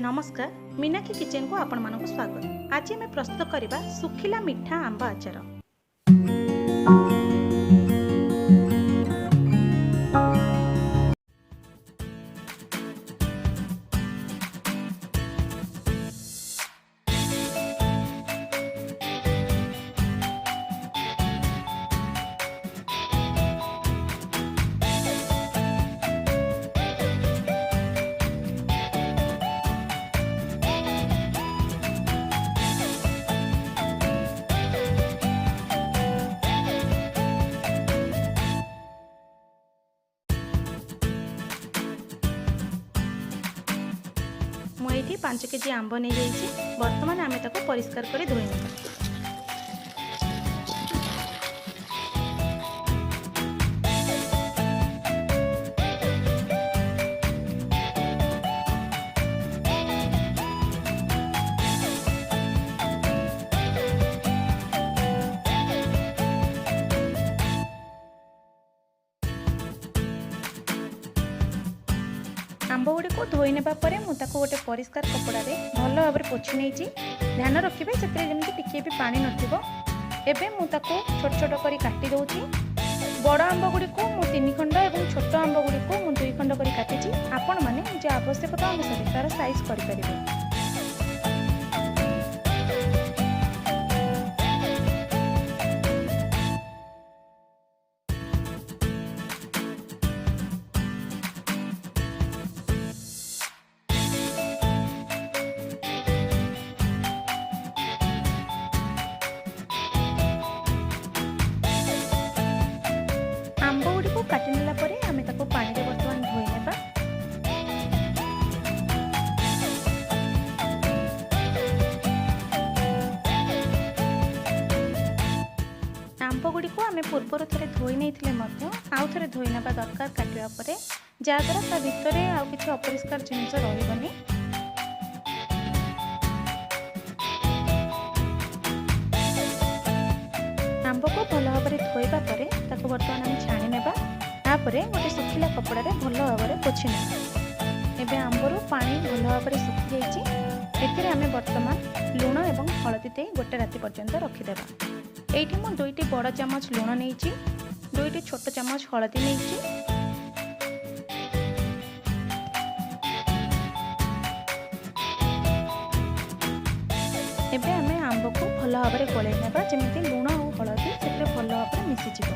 नमस्कार, मीनाक्षी किचन को आपण मानक स्वागत। आज आम प्रस्तुत करवा सुखिला मीठा आंब आचार। मुझे 5 केजी आंब नहीं जाइए। बर्तमान आम ताको परिष्कार कर धोई नेबा। आंब गुड़ी को धोई नेबा परे मुझे गोटे परिष्कार कपड़ा रे भल भाव में पोछि नहीं। ध्यान रखिए से टिके भी पानी नथिबो। एबे मु ताको छोट छोट करी काटी दउची। बड़ आंब गुड़ी को मु 3 खंड और छोट आंब गुड़ी को मु 2 खंड करी काटिची। आपण माने निज आवश्यकता अनुसार तार साइज करि परिबे। आंब गुड़ी को काटी नेला परे आमे ताको पानी रे बर्तमान धोई नेबा। आंब गुड़ी को आमे पूर्वर थरे धोई नैथिले मध्य आउ थरे धोई नेबा दरकार काटिया परे, जा द्वारा ता भितरे आउ किछि अपरिष्कार जिनिस रहिबनी। आंब को भल भाव में धोइबा परे ताको बर्तमान आम छाणी नेबा। तापरे गोटे सुखिला कपड़ा रे भल भाव में पोछि नेबा। एबे आंबरू पानी भल भाव में सुखी जाइछि। एथिरे आमे बर्तमान लूण एवं हळदी दे गोटे राति पर्यंत रखिदेबा। एइठी मु 2टी बड़ चामच लूण नेइछि, 2टी छोट चामच हळदी नेइछि। एबे आमे आंब को भल भाव में गोळै नेबा जेमिति लूण और हळदी सेते भल भाव में मिसि जिवो।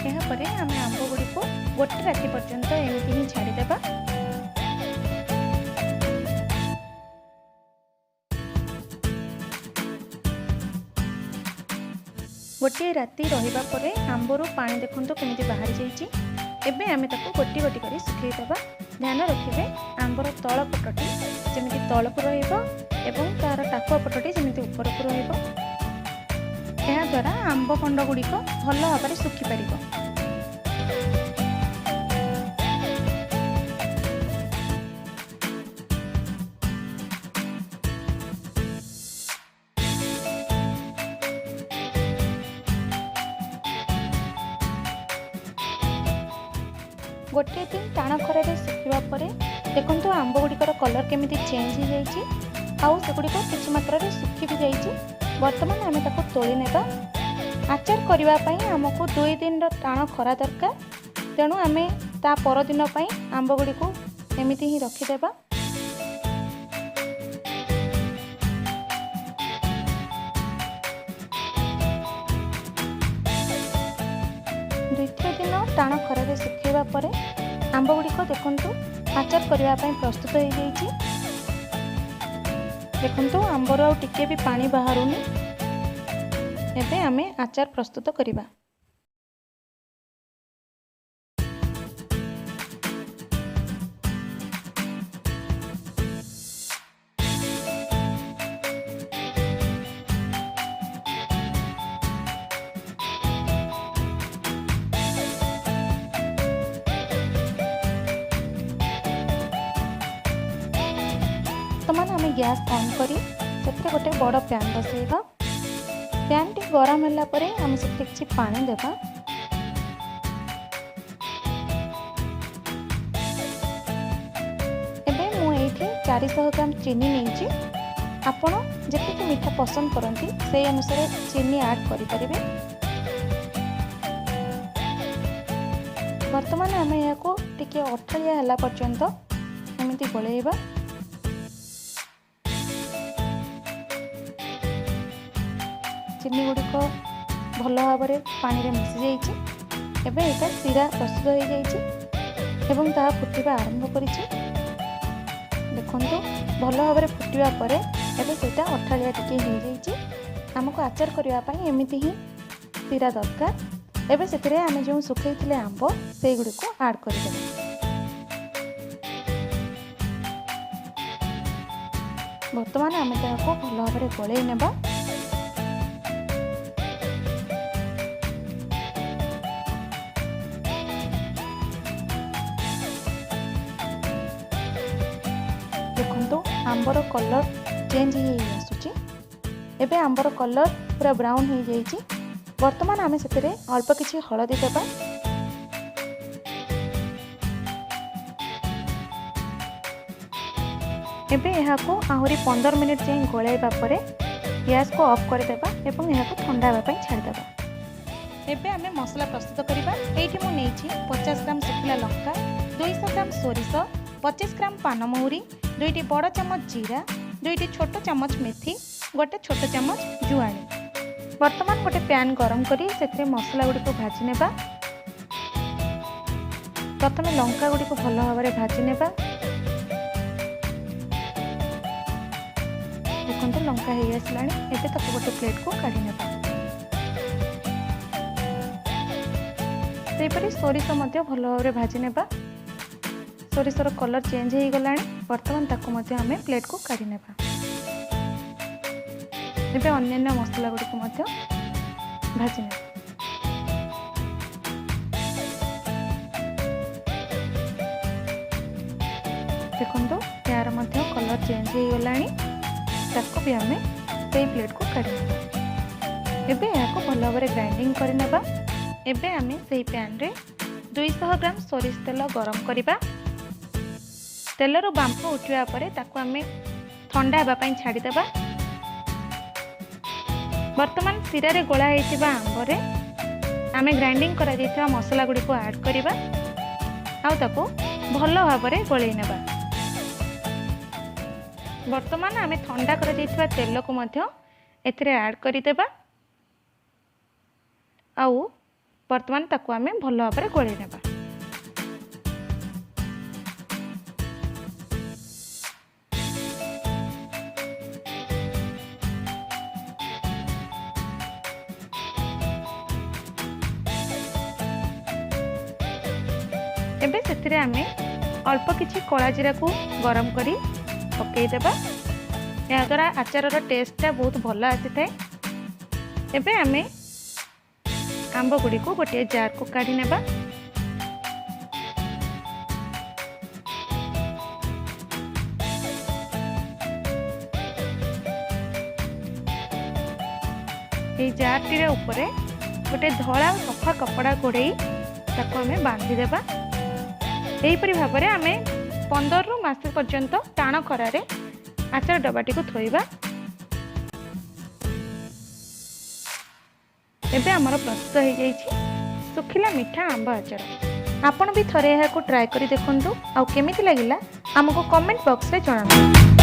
एहा परे आमे आंब गुडी को गोटे राति पर्यंत एमिति ही छाडी देबा। गोटे राति रहिबा परे आंबरू पानी देखंतो केमिति बाहरी जाइछि। एबे आमे ताको गोटी गोटी करी सुखै देबा। ध्यान रखिबे आंबर तळ पटटी जेमिति तळकु रहिबो एवं तार टाकुआ पटटी जेमिति उपरकु रहिबो। एहा द्वारा आंब खंड गुड़िक भल भाव में सुखी पारिबो। गोटे दिन टाण खरा सुखा परे देखंतु आंब गुड़िकर कलर केमिति चेंज हो जाइछि। आउ सेगुड़िक किछि मात्रा रे सुखी भी जाइछि। वर्तमान आमे ताको तोली नेबा। आचार करिवा पई हमको 2 दिन टाण खरा दरकार। तेणु आमे ता पर दिन पई आंब गुड़ी को एमिति ही रखि देबा। द्वितीय दिन टाण खरा रे सुखेबा परे आंब गुड़ी को देखंतु आचार करिवा पई प्रस्तुत हो जाइछि। देखंतु आंबर आउ टिके भी पानी बाहरुनी। एबे आमे आचार प्रस्तुत करिबा। वर्तमान आमे गैस ऑन करी सेते गोटे बड़ पैन बसैबा। पैन टी गरम होला परे आमे सेते किछि पानी देबा। एबे मु एठी 400 ग्राम चीनी नहीं आपण जितनी मीठा पसंद करती से अनुसार चीनी ऐड करें। बर्तमान आम या टिके अठालिया है पर्यंत एमती गोलैबा। चीनी गुड़िक भल भाव में पानी में मिसी जाइए। एबे एटा सीरा प्रस्तुत हो जाइए ता फुटवा आरंभ कर देखु भल भाव में फुटवा पर एबे सेटा अठालिया टिके हो जाइए। आमको आचार करने एमती ही सीरा दरकार। एबे से आम जो सुखई थे आंब से गुड़ी को आड कर बर्तमान आम को भल भाव में गोलई नेबा। देखो आंबर कलर चेंज हो आसुची। एबे आंबर कलर पूरा ब्राउन हो जाइए। वर्तमान आम से अल्प किसी हलदी देबा। एबे यहाँ को आहरी 15 मिनिट जाए गोलैबा परे गैस को ऑफ कर देबा एवं यहाँ को ठंडा होगा छाड़देबा। एबे आमे मसला प्रस्तुत करबा। एठी मु नेछि 50 ग्राम सुखिला लंका, 200 ग्राम सोरिष, 25 ग्राम पानमहुरी, 2टी बड़ चमच जीरा, 2टी छोट चमच मेथी, गोटे छोट चमच जुआणी। वर्तमान गोटे पैन गरम करी से मसला गुड़ी को भाजी नेबा। प्रथम लंका गुड़ी को भल भाव में भाजी नेबा। देखो लंका हो आसलानी। एबे ताको गोटे प्लेट को काढ़ी नेबा। सेपरी सोरिष मध्य भल भाव में भाजी नेबा। सोरिषर कलर चेंज हो गलानी। वर्तमान ताको मध्य आमे प्लेट को काढ़ी नेबा। एबे अन्यान्य मसला गुड़ी को मध्य भाजी नेबा। देखो यार मध्य कलर चेंज हो गलानी। ताको भी आमे सेई प्लेट को काढ़ी नेबा। एबे याको भल भाव में ग्राइंडिंग कर नेबा। एबे आमे सेई पैन रे 200 ग्राम सोरिष तेल गरम करिबा। तेलर बांफ उठा पर ताको आमे ठंडा होगा छाड़ी देबा। वर्तमान सीरा रे गोला होइतिबा आंबरे आमे ग्राइंडिंग करा जाइतिबा मसला गुडी को ऐड करिबा आ ताको भल भाव में गोलई नेबा। वर्तमान आमे ठंडा करा जाइतिबा तेल को मध्य एथिरे ऐड करि देबा। आउ वर्तमान ताको आमे भल भाव में गोलई नेबा। एबे सेथिरे आमे अल्प किछि कला जीरा को गरम करी पकई देबा। या द्वारा आचार टेस्टा बहुत भल आसी थाए। एबे आमे आंब गुडी को गोटे जार को काढ़ी नेबा। ए जार टीरे ऊपरे गोटे धला सफा कपड़ा घोड़े ताको आमे बांधी देबा। एहीपरि भाव में आमे 15 रु मास पर्यंत टाण खरारे आचार डबाटी को थोइबा। एबे आमर प्रस्तुत हो जाइछि सुखिला मीठा आंब आचार। आपण भी थरे एहा को ट्राई करी देखंतु। आ केमिति लागिला हमको कमेंट बॉक्स रे जणाबू।